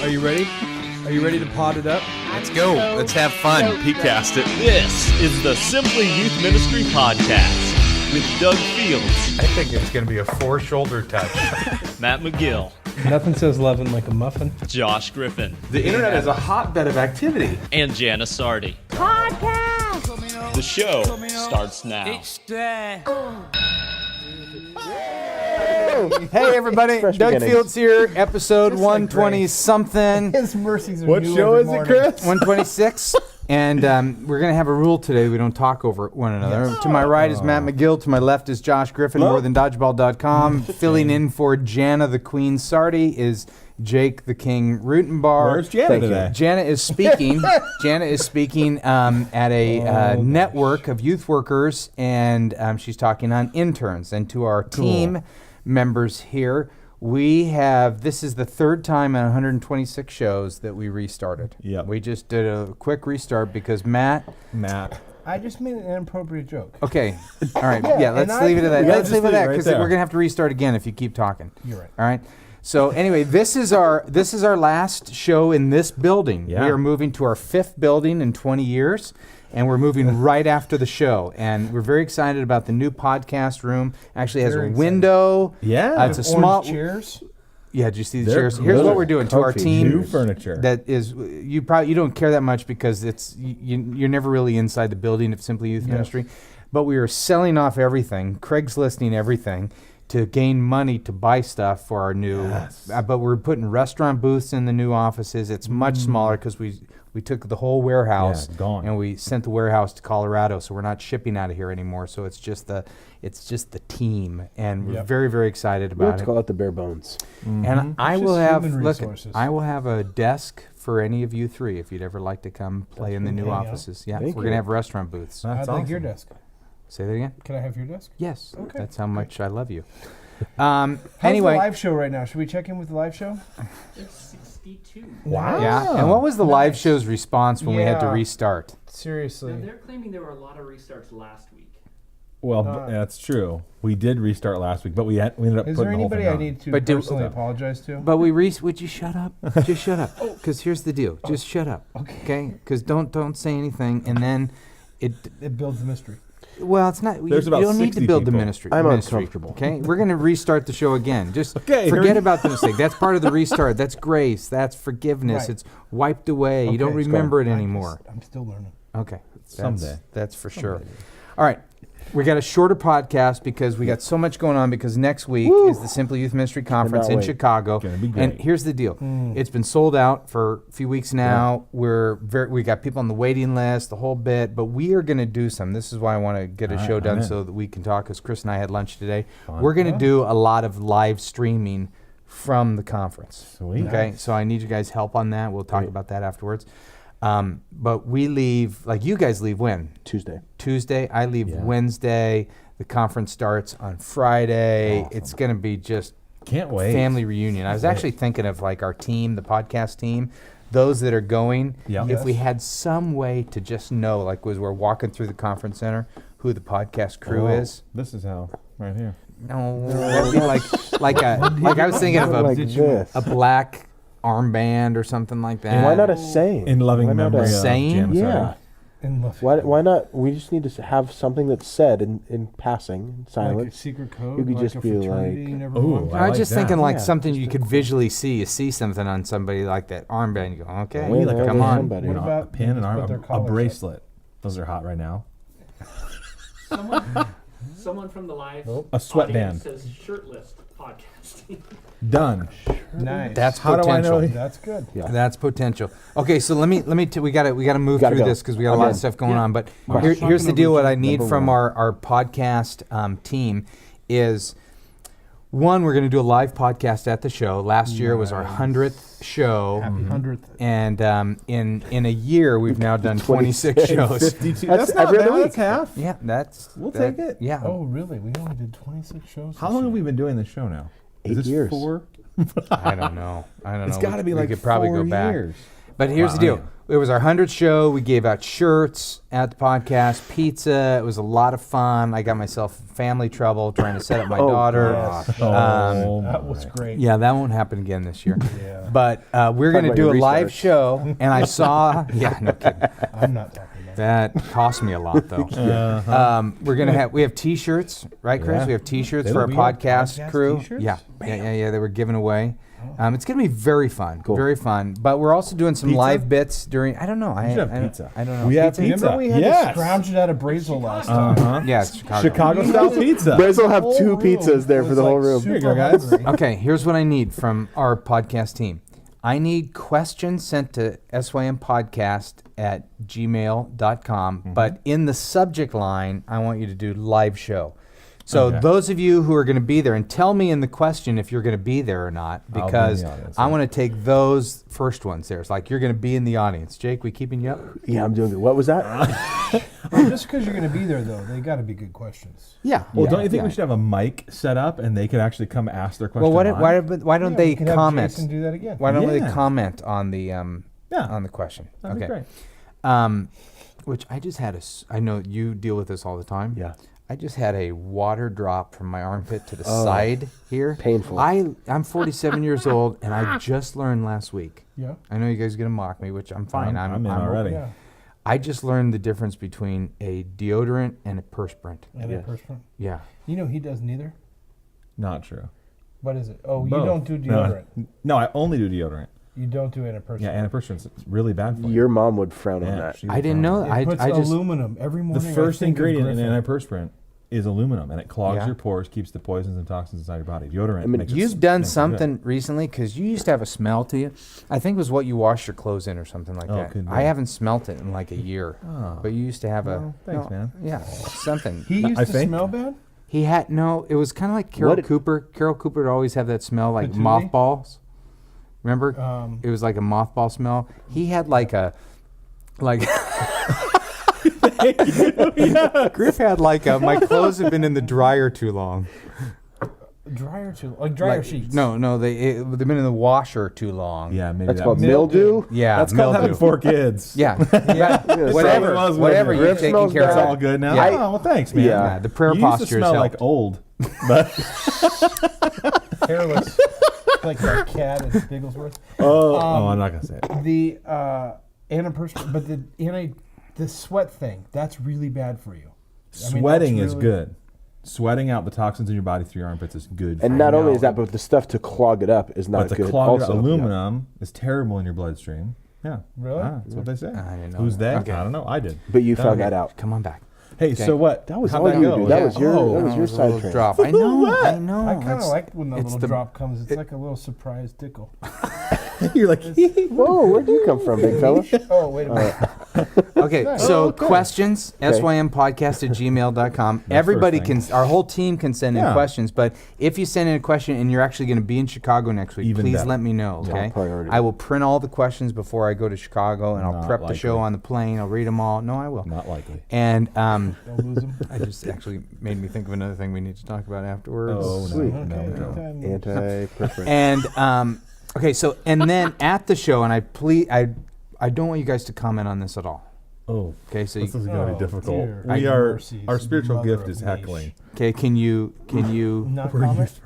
Are you ready? Are you ready to pot it up? Let's go. Let's have fun. Peatcast it. This is the Simply Youth Ministry Podcast with Doug Fields, I think it's going to be a four-shoulder touch. Matt McGill, Nothing says loving like a muffin. Josh Griffin, The internet is a hotbed of activity. and Jana Sardi. Podcast. The show starts now. Hey everybody, Fresh Doug beginnings. Fields here, episode 120 something, His mercies are What new show every is it, morning. Chris? 126, and we're going to have a rule today. We don't talk over one another. To my right is Matt McGill, to my left is Josh Griffin, Hello. morethandodgeball.com. Filling in for Jana the Queen Sardi is Jake the King Rutenbar. Where's Jana Thank you. today? Jana is speaking. Jana is speaking at a network of youth workers, and she's talking on interns. And to our team members here, we have, this is the third time in 126 shows that we restarted. Yep. We just did a quick restart because Matt. I just made an inappropriate joke. Okay. All right. Yeah, let's and leave it at that. Yeah, Let's just leave it at leave it that right because there. we're gonna have to restart again if you keep talking. You're right. All right. So anyway, this is our last show in this building. Yeah. We are moving to our fifth building in 20 years, and we're moving right after the show. And we're very excited about the new podcast room. Actually has Very a excited. window. Yeah. It's a Orange small. chairs. Yeah. Did you see the They're chairs? Here's good. what we're doing to our Comfy. team. New furniture. That is, you don't care that much because you're never really inside the building of Simply Youth Ministry, but we are selling off everything, Craigslisting everything to gain money to buy stuff for our new. Yes. But we're putting restaurant booths in the new offices. It's much smaller because we took the whole warehouse gone. and we sent the warehouse to Colorado, so we're not shipping out of here anymore. So it's just the team, and we're Yep. very, very excited We like about to it. call it the bare bones. And I It's will just have human look. resources. I will have a desk for any of you three if you'd ever like to come play in the new hang out. offices. Yeah, Thank we're you. gonna have restaurant booths. That's I'd like awesome. your desk. Say that again. Can I have your desk? Yes, Okay, that's how much I love you. How's Anyway, the live show right now? Should we check in with the live show? It's 62. Wow. yeah. And what was the live Nice. show's response when we had to Yeah. restart? Seriously. Now, they're claiming there were a lot of restarts last week. Well, that's true. We did restart last week, but we ended up Is putting there the whole anybody thing I on. need to But do- personally apologize to? But would you shut up? Just shut up. Because here's the deal. Just shut up. Okay. Because don't say anything, and then It builds the mystery. Well, it's not. There's you about don't need to 60 build the people. ministry. I'm ministry, uncomfortable. Okay, we're going to restart the show again. Just Okay, here forget we- about the mistake. That's part of the restart. That's grace. That's forgiveness. Right. It's wiped away. You don't Okay, remember it I anymore. I'm still learning. Okay, Someday. That's for sure. All right. We got a shorter podcast because we got so much going on because next week is the Simply Youth Ministry Conference in wait. Chicago. Gonna be And great. here's the deal. It's been sold out for a few weeks now. We got people on the waiting list, the whole bit, but we are going to do some. This is why I want to get a show done I'm so that we can talk, because Chris and I had lunch today. Fun. We're going to do a lot of live streaming from the conference. Sweet. Okay, so I need you guys' help on that. We'll talk Great. about that afterwards. But we leave, like you guys leave when? Tuesday. Tuesday. I leave Yeah. Wednesday. The conference starts on Friday. Awesome. It's going to be just Can't wait. family reunion. I was actually thinking of like our team, the podcast team, those that are going. Yeah. If we Yes. had some way to just know, like as we're walking through the conference center, who the podcast crew Oh, is. This is how, right here. No, that'd be like I was thinking of Like a this. black armband or something like that. Why not a saying? In loving Why not memory a- of saying? Janice Yeah. Hardy. In love. Why not? We just need to have something that's said in passing, in Like a silence. secret code. You could like just a be fraternity like, you never "Ooh, belonged to? I I was like just that. thinking like Yeah, something just you could visually see. You see something on somebody like that armband, you go, okay, Wait, like a come there's on. somebody. What You know, about a pin, an just arm, put their a collars up? bracelet. Those are hot right now. Someone from the live A sweatband. says shirtless podcasting. Done. Nice. That's How do I potential. know? That's good. Yeah. That's potential. Okay, so let me. We gotta move Gotta through go. this because we got a I'm lot in. of stuff going on. But Question. here's the deal. What I need Number from one. our podcast team is, one, we're going to do a live podcast at the show. Last year was our 100th show, Happy 100th. and in a year we've now done 26 shows. 52. That's That's not every bad. other That's half. Yeah, We'll take it. Yeah. Oh, really? We only did 26 shows. How this long have year. we been doing this show now? 8 this years. 4? I don't know. It's got to be we like could probably 4 go back. years. But here's Wow, the deal. yeah. it was our 100th show. We gave out shirts at the podcast, pizza. It was a lot of fun. I got myself in family trouble trying to set up my daughter. yes. Oh, That was great. Yeah, that won't happen again this year. Yeah. But we're going to about do a your live restarts. show, and I saw. Yeah, no kidding. I'm not talking about that. That cost me a lot, though. We're gonna have. We have T-shirts, right, Chris? Yeah. We have T-shirts They for our look good. podcast Podcast crew. T-shirts? Yeah. They were given away. It's gonna be very fun, Cool. very fun. But we're also doing some Pizza? live bits during. I don't know. I should have I don't- pizza. I don't know. We have Pizza? pizza. Remember we had Yes. to scrounge it out of Brazel last time. Uh-huh. Yeah, it's Chicago. Chicago style pizza. Bryce will have Whole 2 room pizzas there for was, the whole like, room. Here you super go, guys. hungry. Okay, here's what I need from our podcast team. I need questions sent to sympodcast@gmail.com, but in the subject line, I want you to do live show. So Okay. those of you who are going to be there, and tell me in the question if you're going to be there or not, I'll be in because the audience, I yeah. want to take those first ones there. It's like you're going to be in the audience. Jake, we keeping you up? Yeah, I'm doing good. What was that? Just because you're going to be there, though, they got to be good questions. Yeah. Well, don't you think Yeah. we should have a mic set up and they could actually come ask their question? Well, live? why don't Yeah, they we could have comment? Jason do that again. Why don't they Yeah. comment on the Yeah. on the question? That'd be great. Which I just had I know you deal with this all the time. Yeah. I just had a water drop from my armpit to the side here. Painful. I'm 47 years old, and I just learned last week. Yeah. I know you guys are gonna mock me, which I'm fine. I'm in already. Yeah. I just learned the difference between a deodorant and a perspirant. And Yeah. a person. Yeah. You know he does neither. Not true. What is it? Oh, Both. you don't do deodorant. No, I only do deodorant. You don't do antiperspirant. Yeah, antiperspirant's really bad for you. Your mom would frown on Yeah, that. she's I a didn't know problem. that. It puts I just aluminum every The morning. I first think of ingredient in Griffin. antiperspirant is aluminum, and it clogs Yeah. your pores, keeps the poisons and toxins inside your body. Deodorant. I mean, makes it You've done makes it good. something recently because you used to have a smell to you. I think it was what you washed your clothes in or something like Oh, that. could be. I haven't smelt it in like a year. Oh. But you used to have Well, thanks, man. Yeah, something. He used I to think- smell bad. He had no. It was kind of like Carol What it- Cooper. Carol Cooper would always have that smell like Patootie? mothballs. Remember? It was like a mothball smell. He had like Griff had like a. My clothes have been in the dryer too long. Dryer too, like dryer Like- sheets. No, they've been in the washer too long. Yeah, maybe That's that called was- mildew. Yeah, That's called having mildew. 4 kids. Yeah, Whatever whatever it you're was. taking Smells care It's bad. of. all good now. Yeah. Oh, well, thanks, man. Yeah. Yeah, the prayer you posture used to smell has like helped. old, but Hairless, like that cat at Bigglesworth. oh, I'm not gonna say it. The antiperspirant, but the sweat thing, that's really bad for you. I mean, Sweating that's is really- good. Sweating out the toxins in your body through your armpits is good. And for not you. only is that, but the stuff to clog it up is not but the good. clogged also. aluminum is terrible in your bloodstream. Yeah, Really? That's what they say. I didn't know Who's that. they? Okay. I don't know. I did. But you found Okay. that out. Come on back. Hey, Okay. so what? That was How'd all that you go? do. That Yeah. was your. Oh. That was It your was a little side train. drop. I know. I know. I kind of That's- like when that it's little the- drop comes. It's like a little surprise tickle. You're like, Whoa, where'd you come from, big fella? Oh, wait a minute. Okay, Nice. so Oh, okay. questions, Okay. sympodcast@gmail.com. Everybody first can, thing. our whole team can send in Yeah. questions, but if you send in a question and you're actually going to be in Chicago next week, Even please better. let me know, Top okay? priority. I will print all the questions before I go to Chicago, and I'll Not prep the show likely. on the plane. I'll read them all. No, I will. not likely. And Don't lose them. I just actually made me think of another thing we need to talk about afterwards. Oh, no, Sweet. no, Okay, no. anytime. Anti-perspirant. And okay, so and then at the show, and I don't want you guys to comment on this at all. Oh, Okay, so this you, is going to Oh, be difficult. dear. We are. Mercies, Our spiritual mother gift of is leash. heckling. okay, can you Not We're comment? used-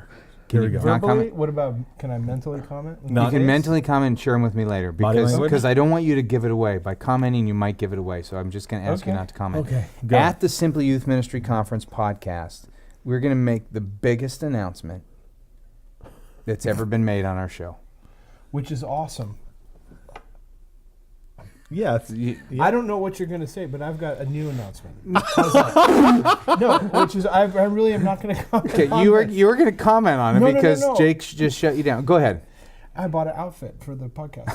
Here we go. Not Verbally? comment? What about, can I mentally comment? Not- You can mentally comment and share them with me later Body because language? I don't want you to give it away. By commenting, you might give it away. So I'm just going to ask you Okay. not to comment. Okay, go. At the Simply Youth Ministry Conference podcast, we're going to make the biggest announcement that's ever been made on our show. Which is awesome. Yeah, it's, I don't know what you're going to say, but I've got a new announcement. How's that? No, which is, I really am not going to comment Okay, on you were this. going to comment on it No, no, no, because no. Jake just shut you down. Go ahead. I bought an outfit for the podcast.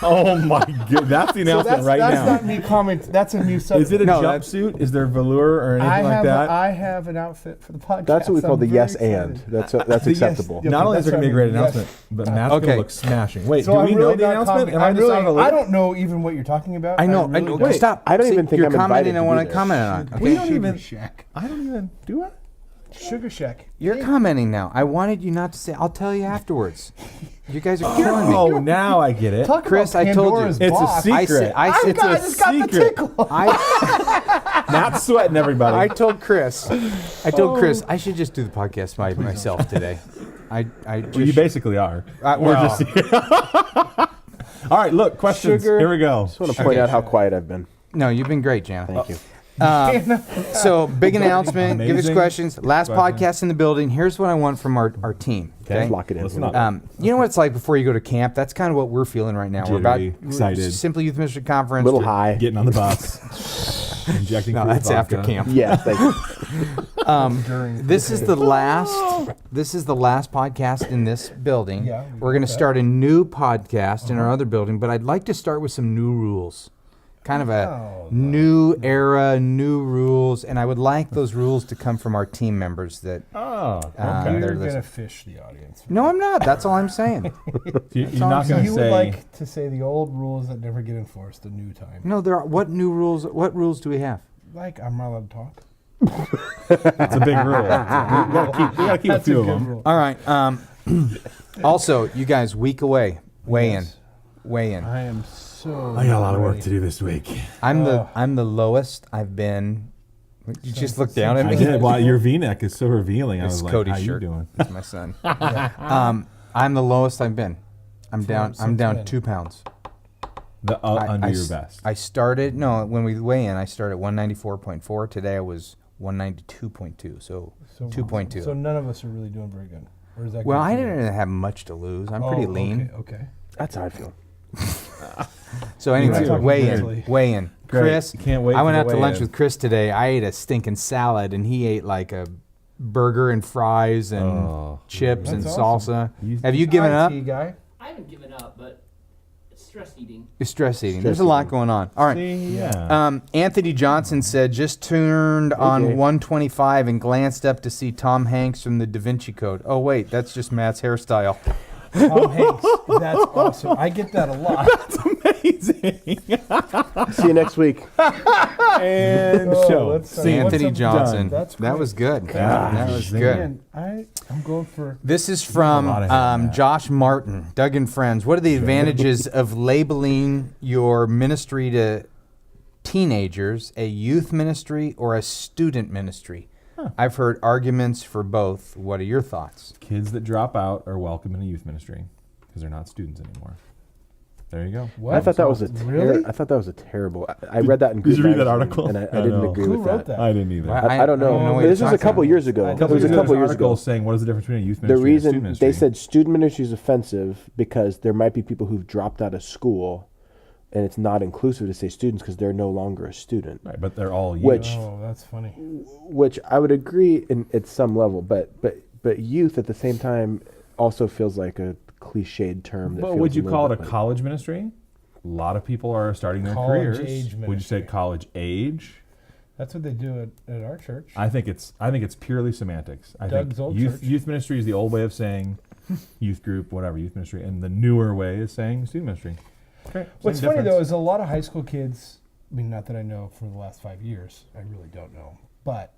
oh my god, that's the announcement that's right that's now. not me comment. That's a new subject. Is it a No, that's- jumpsuit? Is there velour or anything I like have that? I have an outfit for the podcast. That's what we call I'm the very yes excited. and. That's The yes- acceptable. yeah. Not only is that's there going to be a what great I mean, yes. announcement, but Matt's Okay. going to look smashing. Wait, So do I'm we really know the not announcement? commenting. Am I just out of the I loop? don't know even what you're talking about. I know. really Wait, don't. stop. I don't See, even think you're I'm commenting invited on to what be I there. commented on. We Okay. don't even. Shack. I don't even do it. Sugar Shack. You're commenting now. I wanted you not to say. I'll tell you afterwards. You guys are killing me. Oh, now I get it. Talk Chris, about I told you. Pandora's It's a box. secret. It's I a just got the secret. tickle. Not sweating, everybody. I told Chris. I should just do the podcast by myself today. I Well, you just, basically are. well, All right, look, questions. Sugar. Here we go. just want to point out how quiet I've been. no, you've been great, Jana. Thank you. So big announcement. Give us Amazing questions. Last question. podcast in the building. Here's what I want from our team. Okay. Lock it in. Listen up. You know what it's like before you go to camp? That's kind of what we're feeling right now. Jittery, we're excited. Simply Youth Ministry Conference. Little high. Getting on the bus. Injecting No, fruit that's after vodka. camp. Yeah, thank you. This is the last. This is the last podcast in this building. Yeah, we We're going to got that. start a new podcast in our other building, but I'd like to start with some new rules. Kind of a Oh, new era, new rules, and I would like those rules to come from our team members. That Oh, okay. they're You're listening. gonna fish the audience. No, I'm not. That's all I'm saying. You're not going to You say. would like to say the old rules that never get enforced, the new time. No, there are. What new rules? What rules do we have? Like I'm not allowed to talk. It's a big rule. We gotta keep a That's a few of good them. rule. All right. Also, you guys, week away. Weigh Yes. in. I am so. I got a lot of work ready. to do this week. I'm Oh. the lowest I've been. You just looked down at I me. did. Well, your V-neck is so revealing. I It's was like, Cody's how you shirt. doing? It's my son. I'm the lowest I've been. I'm down since down when? 2 pounds. Under your s- best. I started when we weigh in. I started at 194.4. Today I was 192.2. So 2.2. So none of us are really doing very good. Or is that Well, good I for you? didn't have much to lose. I'm Oh, pretty lean. Okay. That's how I feel. So anyway, talking weigh mentally. in. Weigh in. Great. Chris, Can't wait I for went the out to lunch weigh-in. with Chris today. I ate a stinking salad, and he ate like a burger and fries and Oh. chips and That's salsa. awesome. Have you given up? IT guy. I haven't given up, but it's stress eating. You're stress eating. There's a lot going on. All right. See, yeah. Anthony Johnson said, just turned on Okay. 125 and glanced up to see Tom Hanks from the Da Vinci Code. Oh, wait, that's just Matt's hairstyle. Tom Hanks. That's awesome. I get that a lot. Amazing. See you next week. And Oh, show. let's, See what's Anthony up- Johnson. That's That great. was good. That That was was zinging. good. Man, I'm going for. This is from lot of him in that. Josh Martin, Doug and Friends. What are the advantages of labeling your ministry to teenagers a youth ministry or a student ministry? I've heard arguments for both. What are your thoughts? Kids that drop out are welcome in a youth ministry because they're not students anymore. There you go. What? I thought that was a Really? I thought that was a terrible. I read that in. Did you Good read that Magazine, article? And I I didn't know. agree Who with wrote that. that? I didn't either. Well, I don't know. what But you're this was a talking couple about. years ago. I It don't was a know. couple There's years article ago. saying what is the difference between a youth The ministry and a student reason ministry? they said student ministry is offensive because there might be people who've dropped out of school, and it's not inclusive to say students because they're no longer a student. Right, but they're all youth. Which- Oh, that's funny. Which I would agree in at some level, but youth at the same time also feels like a cliched term. That But feels would you little call it a bit like- college ministry? A lot of people are starting their College careers. age Would you say ministry. college age? That's what they do at our church. I think it's purely semantics. I Doug's think old youth church. youth ministry is the old way of saying youth group, whatever, youth ministry, and the newer way is saying student ministry. Okay. What's same funny though difference. is a lot of high school kids. I mean, not that I know for the last 5 years. I really don't know, but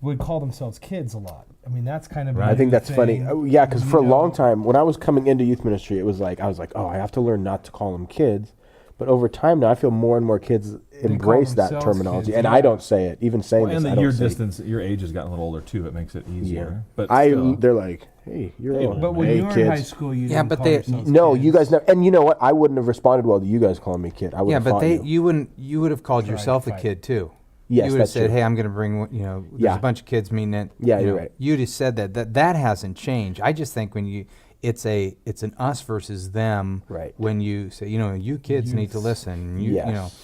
would call themselves kids a lot. I mean, that's kind of. a Right. I think new that's funny. thing, Oh, yeah, because you for a know. long time, when I was coming into youth ministry, it was like I was like, oh, I have to learn not to call them kids. But over time now, I feel more and more kids embrace that themselves terminology, kids, and yeah. I don't say it. Even saying Well, and this, I that don't your say it. distance, your age has gotten a little older too. It makes it easier. But I still, they're like, hey, you're Hey, old. But when hey, you were kids. in high school, you Yeah, didn't but call they- yourselves No, kids. you guys never. And you know what? I wouldn't have responded well to you guys calling me kid. I would Yeah, have but fought you would have called Tried to yourself a fight. kid too. Yes, you would have that's said, true. "Hey, I'm going to bring there's Yeah. a bunch of kids meeting it." Yeah, you you're know, right. You just said that hasn't changed. I just think when it's an us versus them. Right. When you say, you kids need to Youths. listen. Yes.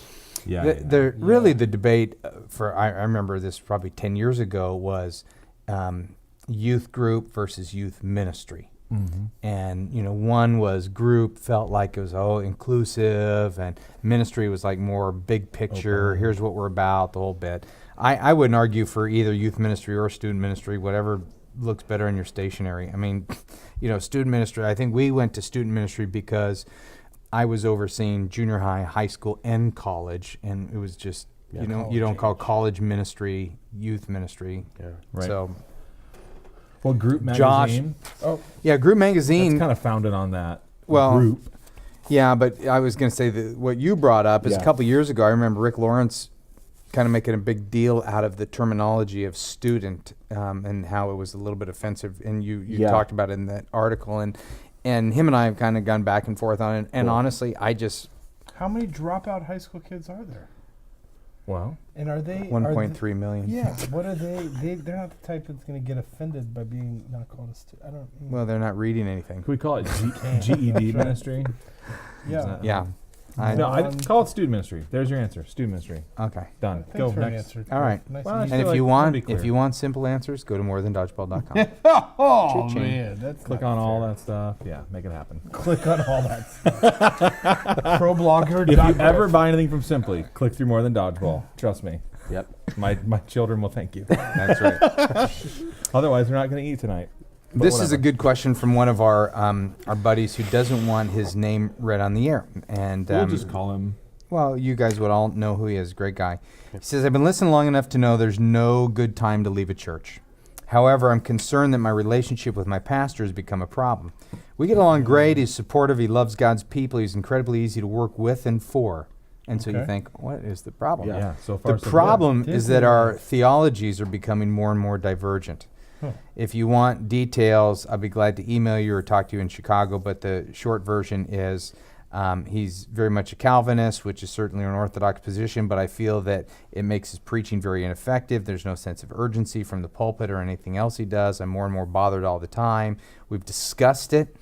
yeah, Really the debate I remember this probably 10 years ago was youth group versus youth ministry. Mm-hmm. And one was group felt like it was inclusive, and ministry was like more big picture. Here's what we're about, the whole bit. I wouldn't argue for either youth ministry or student ministry, whatever looks better in your stationery. I mean, student ministry. I think we went to student ministry because I was overseeing junior high, high school, and college, and it was just you don't call college ministry youth ministry. Yeah. Right. So Well, Group Josh- Magazine. Yeah, Group That's Magazine. kind of founded on that. Well, Group. Yeah, but I was going to say that what you brought up is a Yeah. couple years ago. I remember Rick Lawrence kind of making a big deal out of the terminology of student and how it was a little bit offensive. And you Yeah. talked about it in that article, and him and I have kind of gone back and forth on it. And Cool. honestly, I just How many dropout high school kids are there? Well, And are they 1.3 million. Yeah. What are they? They're not the type that's going to get offended by being not called a student. I don't. Well, they're not reading anything. can we call it GED ministry? yeah. Is that- Yeah. I, No, I call it student ministry. There's your answer. Student ministry. Okay. Done. Thanks Go for the next. answer. All right. Nice Well, to I meet feel And if like you that'd want, be clear. if you want simple answers, go to morethandodgeball.com. Oh Cha-ching. man, that's Click not on all fair. that stuff. Yeah, make it happen. Click on all that. Stuff. Pro-blogger. If you ever buy anything from Simply, click through More Than Dodgeball. Trust me. Yep. My children will thank you. That's right. Otherwise, they're not going to eat tonight. But This is a whatever. good question from one of our buddies who doesn't want his name read on the air. And We'll just call him. well, you guys would all know who he is. Great guy. He says, I've been listening long enough to know there's no good time to leave a church. However, I'm concerned that my relationship with my pastor has become a problem. We get along great. He's supportive. He loves God's people. He's incredibly easy to work with and for. And so you Okay. think, what is the problem? Yeah, so far The so good. problem is that our Disneyland. theologies are becoming more and more divergent. Huh. If you want details, I'll be glad to email you or talk to you in Chicago, but the short version is he's very much a Calvinist, which is certainly an Orthodox position, but I feel that it makes his preaching very ineffective. There's no sense of urgency from the pulpit or anything else he does. I'm more and more bothered all the time. We've discussed it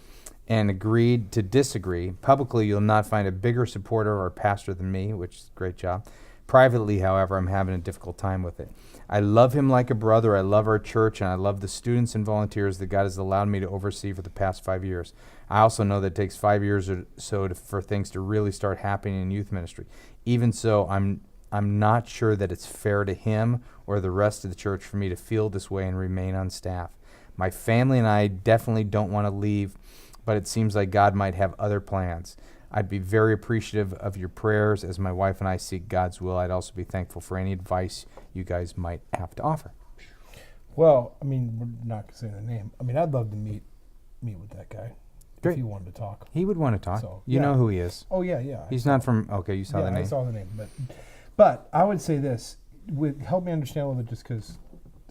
and agreed to disagree. Publicly, you'll not find a bigger supporter or pastor than me, which is a great job. Privately, however, I'm having a difficult time with it. I love him like a brother. I love our church, and I love the students and volunteers that God has allowed me to oversee for the past 5 years. I also know that it takes 5 years or so for things to really start happening in youth ministry. Even so, I'm not sure that it's fair to him or the rest of the church for me to feel this way and remain on staff. My family and I definitely don't want to leave, but it seems like God might have other plans. I'd be very appreciative of your prayers as my wife and I seek God's will. I'd also be thankful for any advice you guys might have to offer. Well, I mean, we're not gonna say the name. I mean, I'd love to meet with that guy Great. if you wanted to talk. He would want to talk. So, You yeah. know who he is. Oh yeah. I He's saw not it. from, okay, you saw yeah, the name. I saw the name, but I would say this would help me understand a little bit, just because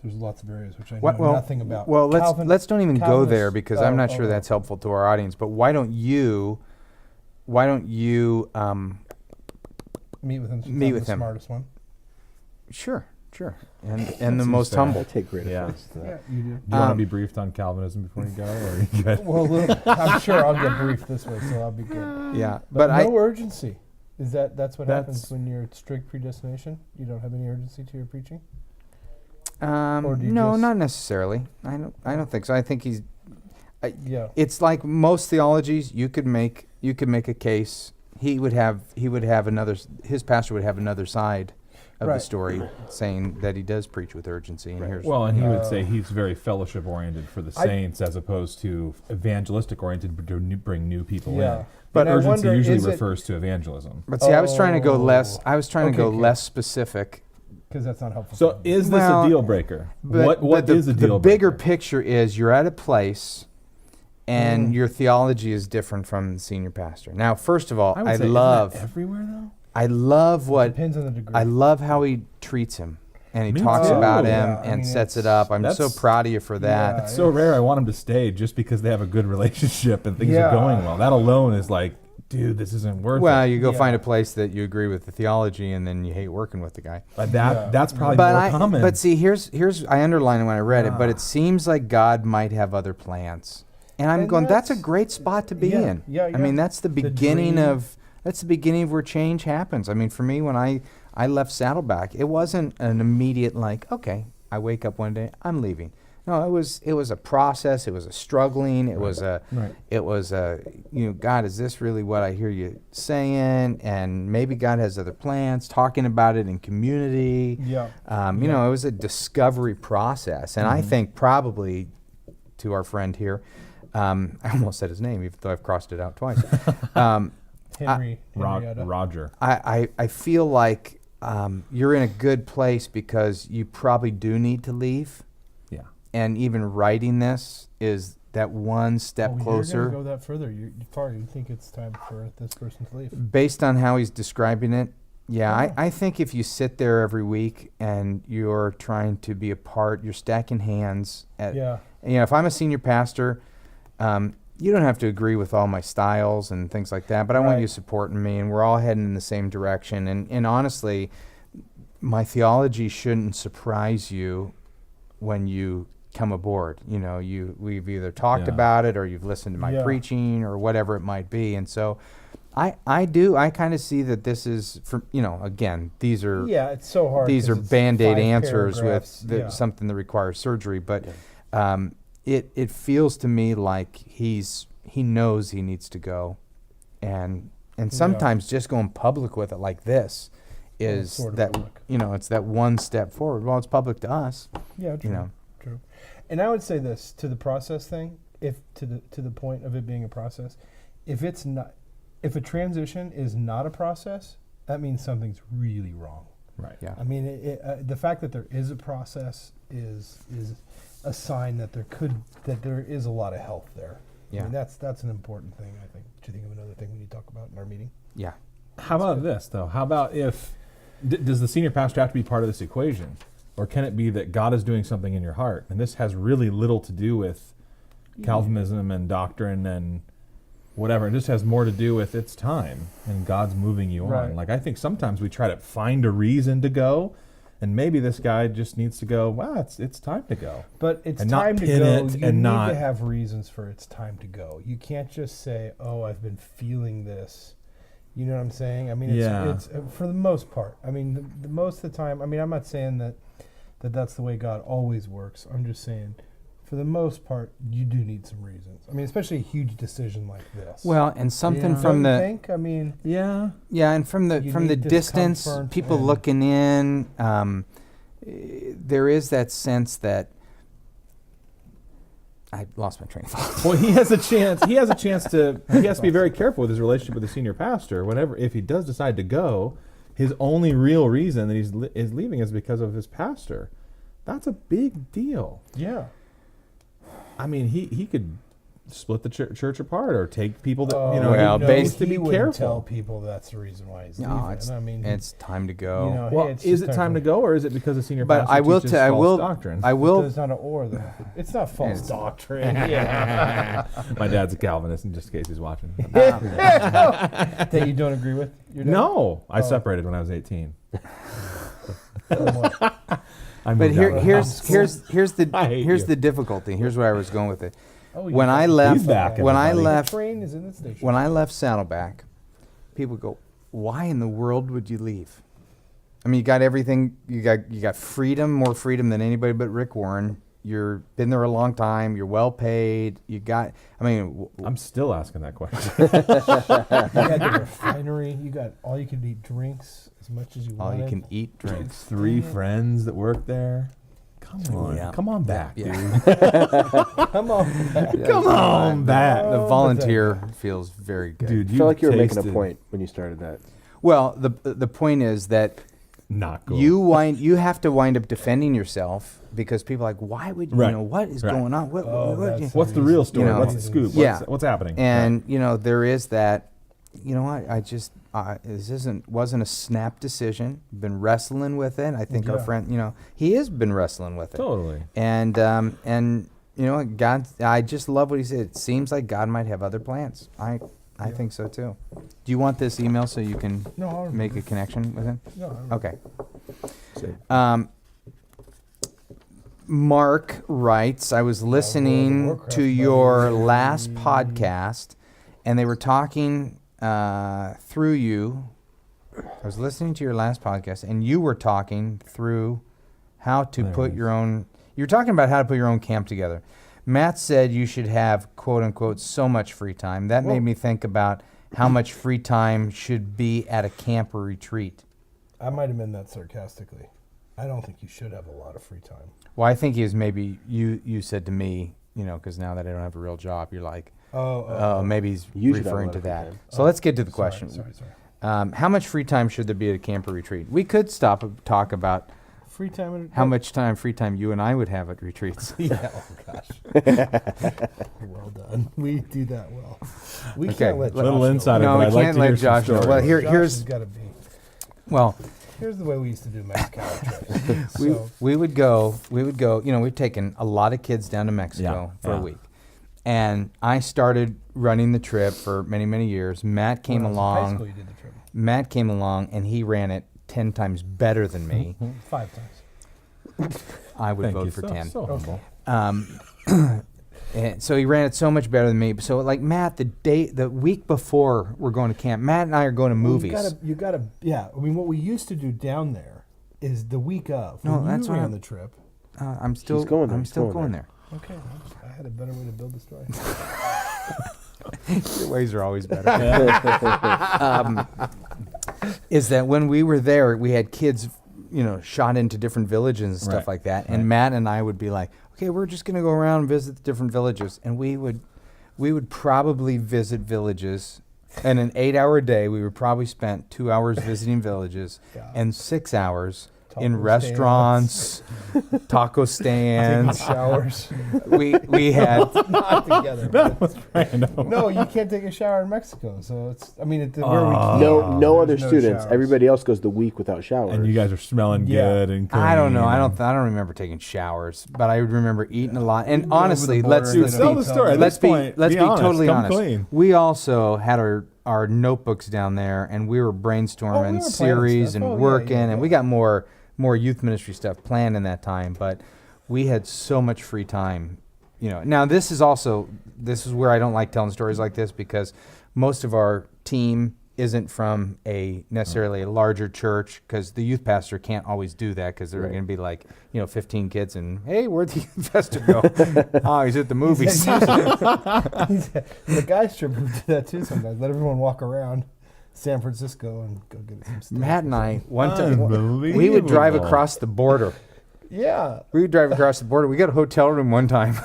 there's lots of areas which I know nothing about. Well, let's don't even go there Calvinist- because I'm not oh, sure oh. that's helpful to our audience. But why don't you meet with him. Since meet I'm with the him. Smartest one. Sure, and the most fair. humble. I take great Yeah. offense to that. Yeah, you do. Do you want to Um, be briefed on Calvinism before you go, or are you good? Well, look, I'm sure I'll get briefed this way, so I'll be good. Yeah, But, but no urgency. That's what happens That's- when you're strict predestination? You don't have any urgency to your preaching? I or do you no, just- not necessarily. I don't think so. I think Yeah. it's like most theologies. You could make a case. He would have another. His pastor would have another side of the Right. story, saying that he does preach with urgency. And here's Well, and he would say he's very fellowship oriented for the I- saints as opposed to evangelistic oriented to bring new people Yeah. in. But And I urgency wonder, usually is it- refers to evangelism. But see, I was trying to go less. Oh. I was trying to go Okay. less specific. Because that's not helpful. So for me. is this Well, a deal breaker? But What the, is a deal the bigger breaker? picture is you're at a place, and your theology is different from the senior pastor. Now, first of all, would I say, love isn't that everywhere though. I love what Depends on the degree. I love how he treats him, and he Me talks too. about him Yeah, I and mean, sets it it's- up. I'm so that's- proud of you for that. Yeah. It's so rare. I want him to stay just because they have a good relationship and things Yeah. are going well. That alone is like, dude, this isn't worth Well, it. you go Yeah. find a place that you agree with the theology, and then you hate working with the guy. But Yeah. that's probably But more common. but see, here's I underlined it when I read it, but Ah. it seems like God might have other plans, and I'm And going. That's a that's- great spot to be Yeah, in. yeah, I mean, yeah. that's the The beginning dream. of where change happens. I mean, for me, when I left Saddleback, it wasn't an immediate like, okay, I wake up one day, I'm leaving. No, it was a process. It was a struggling. It was a Right. it was a God, is this really what I hear you saying? And maybe God has other plans. Talking about it in community. Yeah. You know, it was a discovery process, and I think probably to our friend here, I almost said his name, even though I've crossed it out twice. Henrietta. Roger. I feel like you're in a good place because you probably do need to leave. Yeah. and even writing this is that one step Oh, closer. You're gonna go that further. You think it's time for this person to leave? Based on how he's describing it, yeah, Yeah. I think if you sit there every week and you're trying to be a part, you're stacking hands. Yeah. If I'm a senior pastor, you don't have to agree with all my styles and things like that, but I want Right. you supporting me, and we're all heading in the same direction. And honestly, my theology shouldn't surprise you when you come aboard. We've either talked Yeah. about it or you've listened to my Yeah. preaching or whatever it might be. And so I kind of see that this is again, these are Yeah, it's so hard. these 'cause are it's Band-Aid 5 answers paragraphs. with Yeah. something that requires surgery, but it feels to me like he knows he needs to go, and sometimes just going public with it like this is sort of that public. it's that one step forward. Well, it's public to us, Yeah, true. True. And I would say this to the process thing, if to the point of it being a process, if a transition is not a process, that means something's really wrong. Right. Yeah. I mean, the fact that there is a process is a sign that there is a lot of health there. I Yeah. mean, that's an important thing, I think. Do you think of another thing we need to talk about in our meeting? Yeah. How about this though? How about if does the senior pastor have to be part of this equation, or can it be that God is doing something in your heart, and this has really little to do with Calvinism and doctrine and whatever? It just has more to do with it's time and God's moving you Right. on. Like I think sometimes we try to find a reason to go, and maybe this guy just needs to go. Wow, it's time to go. But it's And not time to pin go. it You and need not- to have reasons for it's time to go. You can't just say, "Oh, I've been feeling this." You know what I'm saying? I mean, it's for the most part. I mean, the most of the time. I mean, I'm not saying that's the way God always works. I'm just saying, for the most part, you do need some reasons. I mean, especially a huge decision like this. Well, and something Yeah. from Don't you the think? I mean, Yeah. and from the You need distance, discomfort people and- looking in, there is that sense that I lost my train of thought. Well, he has a chance. He has to be very careful with his relationship with the senior pastor. If he does decide to go, his only real reason that is leaving is because of his pastor. That's a big deal. yeah. I mean, he could split the church apart or take people that Oh, well, no, he needs to he be wouldn't careful. Tell people that's the reason why he's No, leaving. it's I mean, it's time to go. you know, Well, hey, it's is just it time to go, or is it because the senior But pastor I will teaches tell. I false will. doctrine? I will. It's not an or though. It's not false It's- doctrine. Yeah. My dad's a Calvinist, in just in case he's watching. That you don't agree with? Your dad? No, I Oh. separated when I was 18. What? I But moved out of the house. here's I hate here's you. the difficulty. Here's where I was going with it. Oh, When you're I back. left, He's back, when I everybody. left, The train is in the station. when I left Saddleback, people go, "Why in the world would you leave?" I mean, you got everything. You got freedom, more freedom than anybody but Rick Warren. You're been there a long time. You're well paid. You got. I mean, I'm still asking that question. You got the refinery. You got all you can eat drinks as much as you all want. you can eat, drinks. 3 friends that work there. Come on, Yeah. come on back, Yeah. dude. Come on. Come on back, The Oh, volunteer feels very good. dude. I feel like you were making a tasted point when you started that. Well, the point is that Not cool. you have to wind up defending yourself because people are like, why would you Right. know what is Right. going on? What, Oh, what- that's What's the real story? You know, What's the scoop? yeah. What's happening? And there is that. I just this wasn't a snap decision. Been wrestling with it. I think our Yeah. friend, he has been wrestling with it. Totally. And God, I just love what he said. It seems like God might have other plans. I think so too. Do you want this email so you can No, I remember. make a connection with him? No, I remember. Okay. So, Mark writes, I was listening Warcraft to buddy. your last podcast, and they were talking through you. I was listening to your last podcast, and you were talking through how to There it put is. your own. You're talking about how to put your own camp together. Matt said you should have, quote unquote, so much free time. That made me think about how much free time should be at a camp or retreat. I might have meant that sarcastically. I don't think you should have a lot of free time. Well, I think he was maybe you said to me, because now that I don't have a real job, you're like, Oh, maybe he's You should have a referring lot to of free that. time. So let's get to the question. Sorry. How much free time should there be at a camp or retreat? We could stop and talk about Free time. how much free time you and I would have at retreats. Yeah. Oh gosh. Well done. We do that well. We Okay, can't let little Josh insider, No, but we I'd like can't to let hear some Josh know. stories. Well, Josh here's has got to be. well, Here's the way we used to do Mexico trips. So, we would go. You know, we've taken a lot of kids down to Mexico for a yeah. week, and I started running the trip for many, many years. Matt came when I was in high along. school, you did the trip Matt came along, and he ran it 10 times better than me. 5 times. I would Thank vote you. for So- 10. so humble. And so he ran it so much better than me. So like Matt, the week before we're going to camp, Matt and I are going to movies. You gotta. Yeah. I mean, what we used to do down there is the week of. No, when that's you what ran I'm- the trip. I'm still going there. I'm He's still going going there. there. Okay. I had a better way to build the story. Your ways are always better. Is that when we were there, we had kids, shot into different villages and stuff Right. like that. And Matt and I would be like, okay, we're just going to go around and visit the different villages. And we would probably visit villages. In an 8-hour day, we would probably spend 2 hours visiting villages Yeah. and 6 hours Taco in stands. restaurants, taco stands. Showers. we had Not together. but- Random. No, you can't take a shower in Mexico. So it's. I mean, where we Oh. can. No other There's no students. showers. Everybody else goes the week without showers. And you guys are smelling Yeah. good and clean. I don't know. I and- don't remember taking showers, but I remember eating a lot. And We went over honestly, the let's border Dude, and tell did a the story. At let's this be point, let's be be honest. totally Come honest. clean. We also had our notebooks down there, and we were brainstorming planning series stuff. and Oh, yeah, working, yeah, and we yeah. got more youth ministry stuff planned in that time. But we had so much free time. Now this is where I don't like telling stories like this, because most of our team isn't from necessarily a larger church, because the youth pastor can't always do that, because they're Right. going to be like 15 kids and hey, where'd the youth pastor go? Oh, he's at the movies. The guys trip would do that too sometimes. Let everyone walk around San Francisco and go get some stuff. Matt and I one time we would Unbelievable. drive across the border. Yeah. We would drive across the border. We got a hotel room one time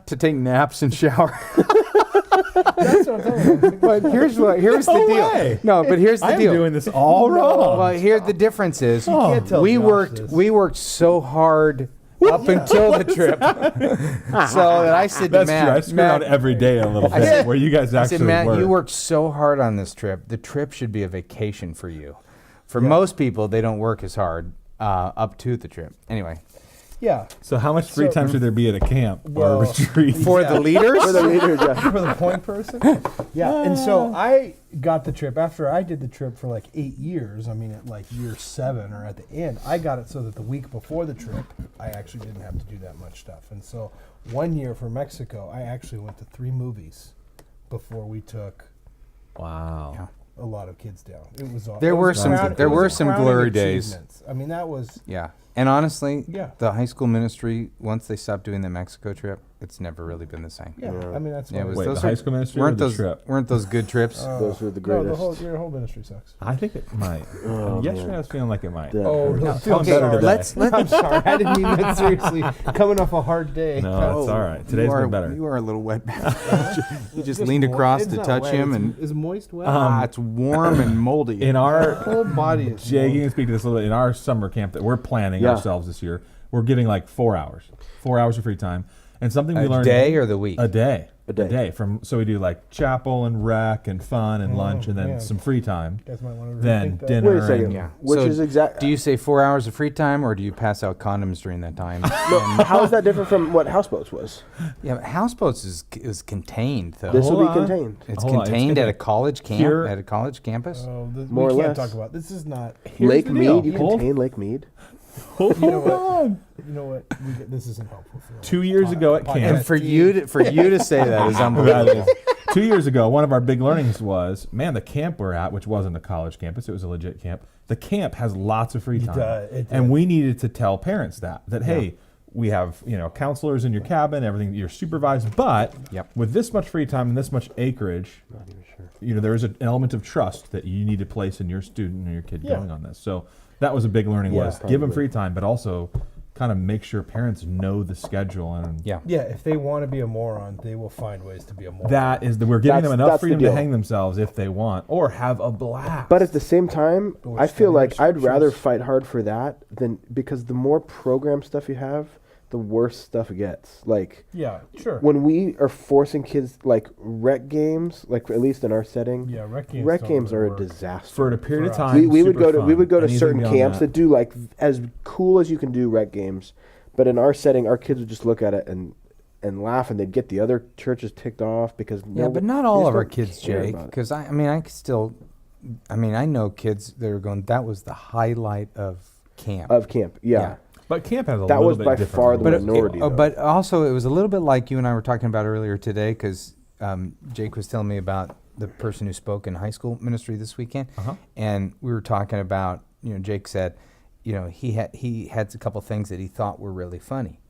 to take naps and shower. That's what I'm talking about. But here's the No deal. way. No, but here's the I am deal. doing this all wrong. Well, here the difference is can't tell we Josh worked this. we worked so hard up until the trip, so that I said That's to Matt, true. I screw out Matt, every day a little I bit, said- where you guys I actually said, Matt, work. you worked so hard on this trip. The trip should be a vacation for you. For most people, they don't work as hard up to the trip. Anyway, Yeah. So how much free So- time should there be at a camp Well, or a retreat? for the leaders, For the leader, yeah. For the point person? Yeah. And so I got the trip after I did the trip for like 8 years. I mean, at like year 7 or at the end, I got it so that the week before the trip, I actually didn't have to do that much stuff. And so 1 year for Mexico, I actually went to 3 movies before we took Wow. Yeah. a lot of kids down. It was all, There it were was some- crowning- there it was were a some crowning glory days. achievements. I mean, that was yeah. And honestly, Yeah. the high school ministry, once they stopped doing the Mexico trip, it's never really been the same. yeah. I mean, that's Yeah, it why- was Wait, those the are- high school ministry or weren't the those trip? weren't those good trips? Those were the No, greatest. your whole ministry sucks. I think it might. Yesterday man. I was feeling like it might. Yeah. Oh, No, I'm feeling sorry. better today. I'm sorry. I didn't mean that seriously. Coming off a hard day. No, that's all right. Today's you are, been better. You are a little wet. You just leaned mo- across it's to not touch wet, him, it's- and is moist wet? it's warm and moldy. In the our whole body is Jay, you moist. can speak to this a little bit. In our summer camp that we're planning Yeah. ourselves this year, we're getting like 4 hours. 4 hours of free time. And something we a learned day or the week? a day. A day. So we do like chapel and rec and fun and lunch and then man. some free time. You guys might want to Then rethink that. dinner. Wait a second. and- Yeah. Which So is exact. Do you say 4 hours of free time, or do you pass out condoms during that time? No, how is that different from what houseboats was? Yeah, but houseboats is contained though. This will be Hold on. contained. It's Hold on, it's contained at a contained. college camp, Here- at a college campus. Oh, More or we can't less. talk about this. Is not. Here's Lake the deal. Mead. You Hold- contain Lake Mead. Hold You know what? on. You know what? This isn't helpful. For 2 years ago at podcast. camp. And for you to say that is That unbelievable. is. 2 years ago, one of our big learnings was, man, the camp we're at, which wasn't a college campus, it was a legit camp. The camp has lots of free It time, does, it and does. we needed to tell parents that hey, we have counselors in your cabin, everything you're supervised, but Yep. with this much free time and this much acreage, Not even sure. there is an element of trust that you need to place in your student or your kid Yeah. going on this. So that was a big learning Yeah. was give them Probably. free time, but also kind of make sure parents know the schedule and Yeah. Yeah, if they want to be a moron, they will find ways to be a moron. that is we're giving them enough That's the freedom to deal. hang themselves if they want or have a blast. But at the same time, Or I feel study like their I'd rather scriptures. fight hard for that than because the more program stuff you have, the worse stuff it gets. Like Yeah, sure. when we are forcing kids like rec games, like at least in our setting, Yeah, rec games rec don't games really are a work. disaster. for a period of For us. time, we would super go to we fun. would go to Anything certain beyond camps that. that do like as cool as you can do rec games, but in our setting, our kids would just look at it and laugh, and they'd get the other churches ticked off because Yeah, but not they all just of our don't kids, care Jake. about it. Because I know kids that are going. That was the highlight of camp. Of camp, yeah. Yeah. But camp has a That little was bit by different far the rules. minority. though. But also, it was a little bit like you and I were talking about earlier today, because Jake was telling me about the person who spoke in high school ministry this weekend, and we were talking about. Jake said, he had a couple things that he thought were really funny.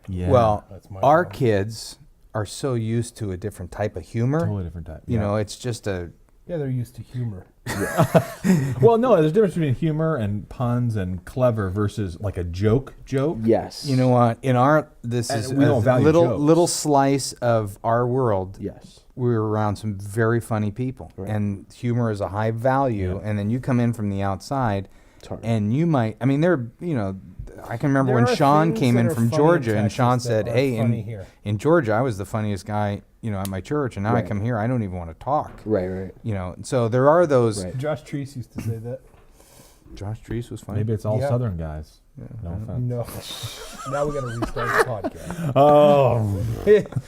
Yeah. Well, That's my our problem. kids are so used to a different type of humor. totally different type. You know, it's just a. Yeah, they're used to humor. Well, no, there's a difference between humor and puns and clever versus like a joke. yes, You know what? In our this And is we a don't value little jokes. little slice of our world. yes, We were around some very funny people, Right. and humor is a high value. Yeah. And then you come in from the outside, it's hard. and you might. I mean, I can remember There when are Sean things came that in are from funny in Georgia, and Texas Sean that said, aren't "Hey, funny here." in Georgia, I was the funniest guy, at my church, and now I Right. come here, I don't even want to talk." right. So there are those. Right. Josh Treese used to say that. Josh Treese was funny. Maybe it's all Yeah. Southern guys. No offense. No. Now we got to restart the podcast. Oh,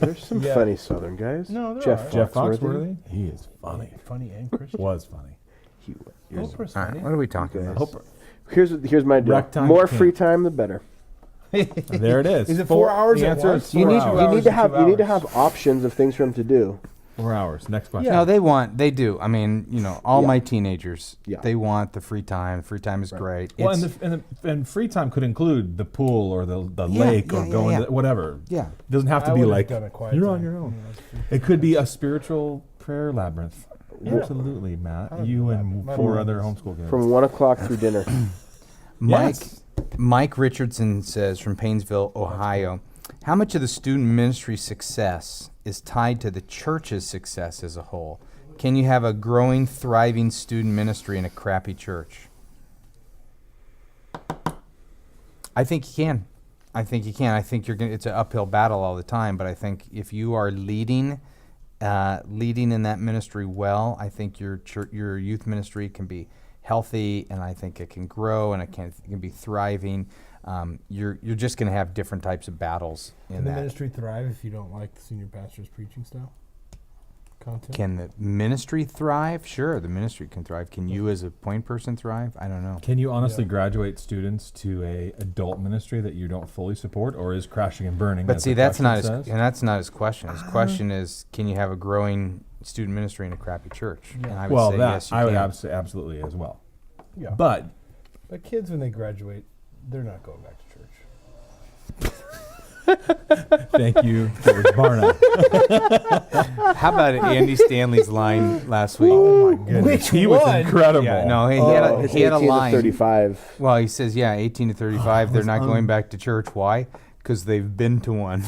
There's some Yeah. funny Southern guys. No, there Jeff are. Jeff Foxworthy. Foxworthy. He is funny. Funny and Christian. Was funny. Oprah's All right, funny. what are we talking Guys. about? Here's my deal. Rec time More camp. free time, the better. There it is. Is it 4 hours The at answer once? is You 4 need- hours. you need to have- You need to have options of things for them to do. 4 hours. Next question. No, they do. I mean, all Yeah. my teenagers, Yeah. they want the free time. Free time is great. Well, It's- and free time could include the pool or the Yeah, lake yeah, or yeah, going yeah. to whatever. yeah. It doesn't have to I be would've like done a quiet you're time. on your own. Yeah, that's free. It could be a spiritual prayer labyrinth. Yeah. Absolutely, Matt. I don't You know and that. 4 My other mind homeschool kids. From 1 o'clock through dinner. Yes. Mike Richardson says from Painesville, Ohio, how much of the student ministry success is tied to the church's success as a whole? Can you have a growing, thriving student ministry in a crappy church? I think you can. I think you're gonna. It's an uphill battle all the time, but I think if you are leading in that ministry well, I think your youth ministry can be healthy, and I think it can grow, and it can be thriving. You're just going to have different types of battles in Can the that. ministry thrive if you don't like the senior pastor's preaching style? Content? Can the ministry thrive? Sure, the ministry can thrive. Can you as a point person thrive? I don't know. Can you honestly Yeah. graduate students to a adult ministry that you don't fully support, or is crashing and burning? But as see, the that's not question his, says? and that's not his question. His question is, can you have a growing student ministry in a crappy church? And I would Well, say that yes, you I would can. absolutely as well. Yeah. But But kids, when they graduate, they're not going back to church. thank you, George Barna. How about Andy Stanley's line last week? Oh my goodness, Which he was one? incredible. Yeah, no, he It's had a 18 to line. 35. Well, he says, 18 to 35, they're not going back to church. Why? Because they've been to one.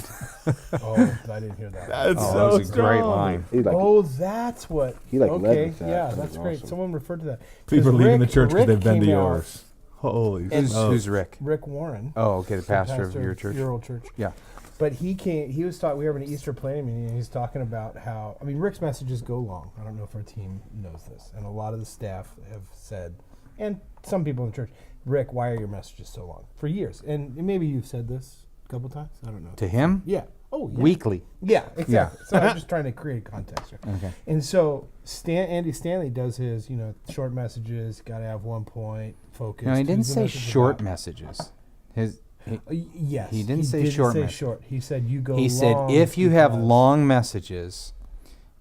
Oh, I didn't hear that. That's Oh, so that was a great strong. line. He like Oh, that's what. He, like, led okay, with that. yeah, That that's was great. awesome. Someone referred to that. People are 'Cause leaving the Rick- church because Rick they've been to came out- yours. Holy Who's Rick? Rick Warren. Oh, okay, the the pastor of your church. Your old church. Yeah. But he came. He was talking. We were having an Easter planning meeting, and he's talking about how. I mean, Rick's messages go long. I don't know if our team knows this, and a lot of the staff have said, and some people in the church, Rick, why are your messages so long? For years, and maybe you've said this a couple times. I don't know. To him? Yeah. Oh, yeah. Weekly. Yeah, exactly. So I'm just trying to create context here. Okay. And so Andy Stanley does his, short messages. Got to have one point, focus. No, he didn't who's the say message short about? messages. His Yes. He didn't say short Say message. short. He said you go. He said, long if you have because- long messages,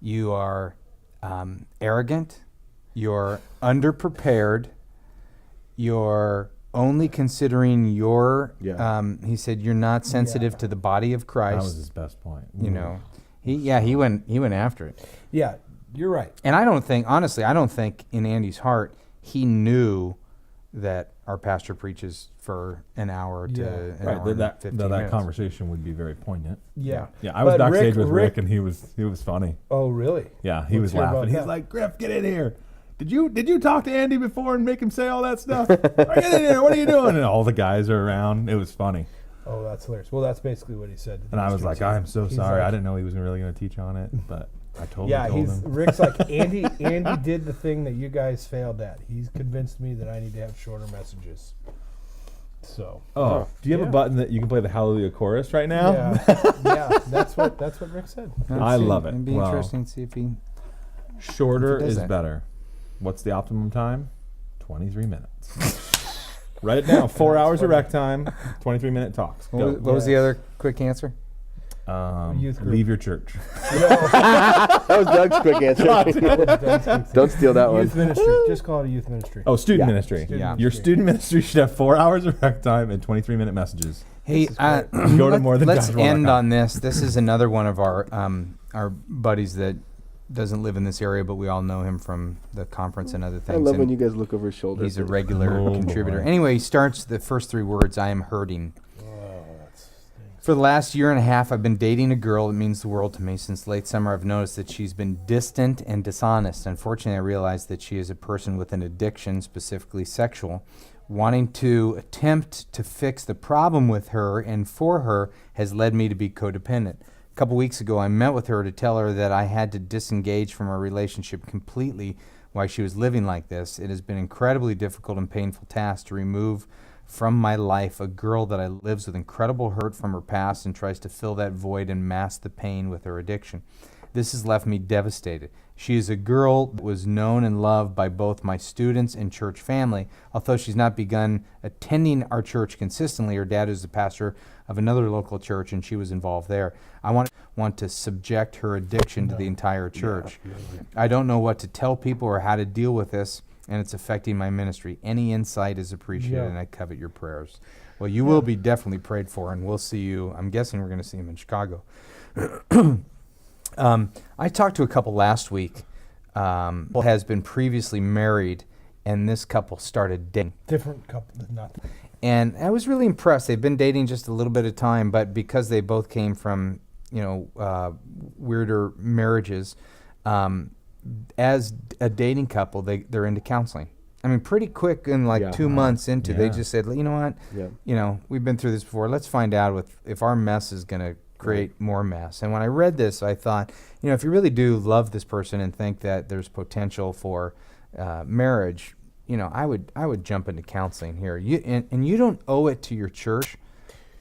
you are arrogant, you're underprepared, you're only considering your. Yeah. He said you're not sensitive Yeah. to the body of That Christ. was his best point. You know, he went after it. Yeah, you're right. And I don't think, honestly, in Andy's heart, he knew that our pastor preaches for an hour to Yeah. an Right, hour and that 15 that minutes. conversation would be very poignant. Yeah. Yeah, I was But backstage with Rick- Rick, and he was funny. Oh, really? Yeah, he Let's was hear about laughing. He's that. like, Griff, get in here. Did you talk to Andy before and make him say all that stuff? Get in here. What are you doing? And all the guys are around. It was funny. Oh, that's hilarious. Well, that's basically what he said. to And I these was like, kids. I'm so He's sorry. like- I didn't know he was really going to teach on it, but I totally Yeah, told him. Rick's like, Andy did the thing that you guys failed at. He's convinced me that I need to have shorter messages. So. Oh, do you have yeah. a button that you can play the Hallelujah chorus right now? Yeah, that's what Rick said. Let's I see. love it. It'd be Wow. interesting to see if he. Shorter If he does is that. better. What's the optimum time? 23 minutes. Write it down. 4 hours of rec time, 23-minute talks. What, Go. was, what was the other quick answer? Youth group. Leave your church. That was Doug's quick answer. Don't steal that one. Youth ministry. Just call it a youth ministry. Oh, student Yeah. ministry. Student Yeah. Your ministry. student ministry should have 4 hours of rec time and 23-minute messages. Hey, Go to more than let's Joshua. end on this. This is another one of our buddies that doesn't live in this area, but we all know him from the conference and other I things. love and when you guys look over his shoulder. he's a regular Oh, contributor. boy. Anyway, he starts the first three words, I am hurting. Oh, that's For the last year and a half, I've been dating a girl that means the world to me. Since late summer, I've noticed that she's been distant and dishonest. Unfortunately, I realized that she is a person with an addiction, specifically sexual. Wanting to attempt to fix the problem with her and for her has led me to be codependent. A couple weeks ago, I met with her to tell her that I had to disengage from our relationship completely while she was living like this. It has been incredibly difficult and painful task to remove from my life a girl that I lives with incredible hurt from her past and tries to fill that void and mask the pain with her addiction. This has left me devastated. She is a girl that was known and loved by both my students and church family. Although she's not begun attending our church consistently, her dad is the pastor of another local church and she was involved there. I want to subject her addiction to the entire church. I don't know what to tell people or how to deal with this, and it's affecting my ministry. Any insight is appreciated, Yeah. and I covet your prayers. Well, you will be definitely prayed for, and we'll see you. I'm guessing we're going to see him in Chicago. I talked to a couple last week. Has been previously married, and this couple started dating. different couple. Not And I was really impressed. They've been dating just a little bit of time, but because they both came from, weirder marriages, as a dating couple, they're into counseling. I mean, pretty quick in like Yeah. 2 months into, they Yeah. just said, you know what, Yeah. we've been through this before. Let's find out if our mess is going to create more mess. And when I read this, I thought, if you really do love this person and think that there's potential for marriage, I would jump into counseling here. And you don't owe it to your church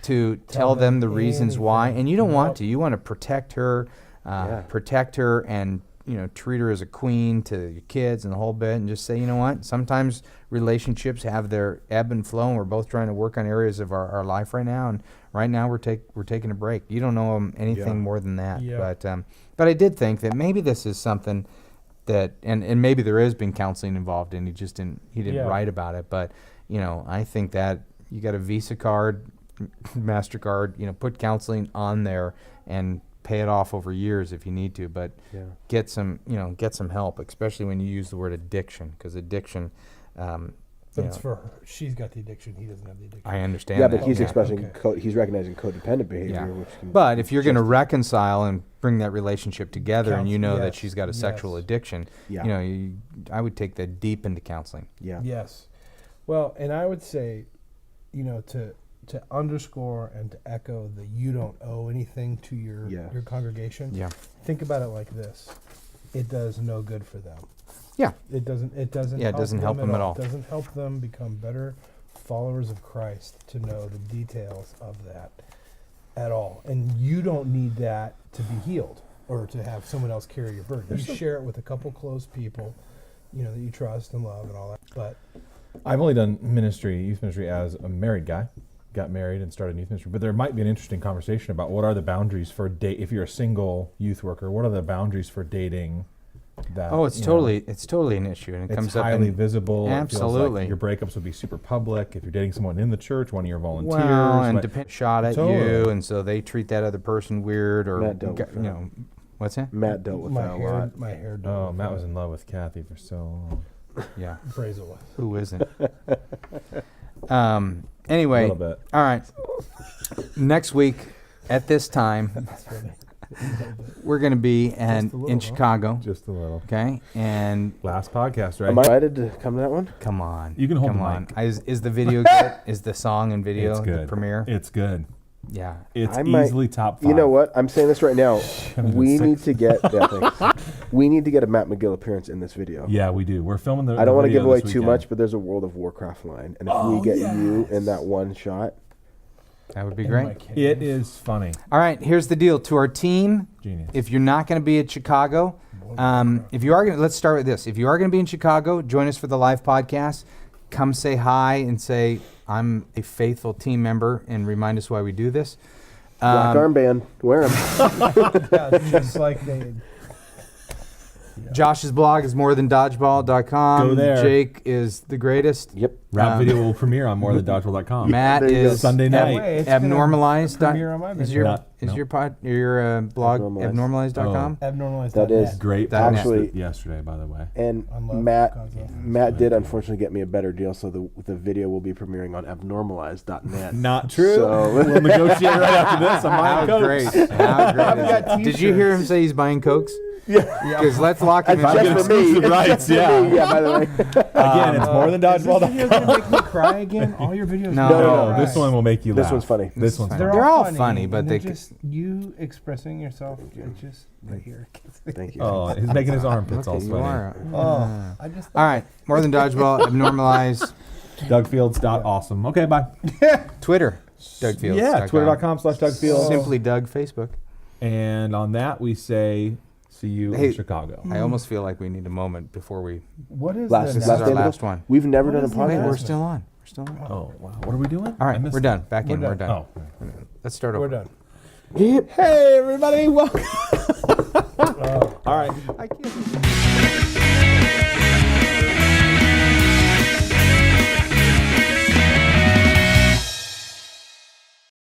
to tell them the reasons why, anything. and you don't want Nope. to. You want to protect her, Yeah. and treat her as a queen to your kids and the whole bit, and just say, you know what? Sometimes relationships have their ebb and flow, and we're both trying to work on areas of our life right now, and right now we're taking a break. You don't know them anything Yeah. more than that, Yeah. but I did think that maybe this is something that, and maybe there has been counseling involved, and he didn't Yeah. write about it, but I think that you got a Visa card, MasterCard, put counseling on there and pay it off over years if you need to, but Yeah. get some help, especially when you use the word addiction, because addiction, But it's for her. She's got the addiction. He doesn't have the addiction. I understand Yeah, that. but he's Okay. expressing, Okay. he's recognizing codependent behavior, Yeah. which can. But if you're going to reconcile and bring that relationship together, and you know that Yes, she's got a sexual yes. addiction, Yeah. I would take that deep into counseling. Yeah. Yes. Well, and I would say, to underscore and to echo that you don't owe anything to your Yeah. your congregation. Yeah. Think about it like this: it does no good for them. Yeah. It doesn't. It doesn't. Yeah, it doesn't help them at all. It doesn't help them become better followers of Christ to know the details of that at all. And you don't need that to be healed or to have someone else carry your burden. You share it with a couple close people, that you trust and love and all that. But I've only done youth ministry as a married guy. Got married and started youth ministry. But there might be an interesting conversation about what are the boundaries for date. If you're a single youth worker, what are the boundaries for dating? That It's totally an issue, and it it's comes up highly in, visible. It feels Absolutely. like your breakups would be super public. If you're dating someone in the church, one of your volunteers. well, and like- shot at you, Totally. and so they treat that other person weird, or Matt dealt with that. what's that? Matt dealt with my that a hair, lot. my hair. oh, Matt was in love with Kathy for so long. Yeah. Brazel was. Who isn't? A Anyway, little bit. all right. Next week at this time, we're going to be in Chicago. Just a little. Okay, and Last podcast, right? Am I invited to come to that one? come on, You can hold come the on. mic. Is the video good? Is the song and video It's good. the premiere? It's good. Yeah. It's I might- easily top 5. You know what? I'm saying this right now. We Six. need to get we need to get a Matt McGill appearance in this video. Yeah, we do. We're filming the. I don't want to video give away this too weekend. much, but there's a World of Warcraft line, and if we get you in that one shot, That would be In my great. cave. It is funny. All right, here's the deal. To our team, Genius. if you're not going to be at Chicago, if you are going to, let's start with this. If you are going to be in Chicago, join us for the live podcast. Come say hi and say, I'm a faithful team member, and remind us why we do this. black armband, wear them. Yeah, just like they. Josh's blog is morethandodgeball.com. Go there. Jake is the greatest. Yep. Rap video will premiere on morethandodgeball.com. Matt There you go. is Sunday night. Wait, it's gonna abnormalized. premiere on my Is video. your Not- is no. your blog Abnormalized. abnormalized.com? Abnormalized. That is Great That post actually- yesterday, by the way. And Unlock Matt console. Matt did unfortunately get me a better deal, so the video will be premiering on abnormalized.net. Not true. So- We'll negotiate right after this. I'm How buying great! Cokes. How great! got Did you hear him say he's buying Cokes? Yeah. Because let's lock him in. Just get for me. exclusive It's rights, just for yeah. me. Yeah, by the way. Again, it's more than Is this video dodgeball.com. gonna make me cry again? All your videos. No, make me no, cry. This one will make you laugh. This one's funny. This one's They're funny. all funny, but and they they're just you expressing yourself. It's just right here. Thank you. Oh, he's making his armpits all Okay, you sweaty. are. Oh, I just. All right, more than dodgeball. Abnormalized. Dougfields.awesome. Okay, bye. Twitter. Doug Fields. Yeah, twitter.com/DougFields. Simply Doug. Facebook. And on that, we say, see you Hey, in Chicago. I almost feel like we need a moment before we. What is Last- the This last is our day of the- last one. We've never What done a is the Wait, podcast. we're still on. We're still on. Oh, wow. What are we doing? All I right, missed we're it. done. Back in. We're We're done. done. Oh. Let's start over. We're done. Hey, everybody. Welcome. All right. Oh. I can't.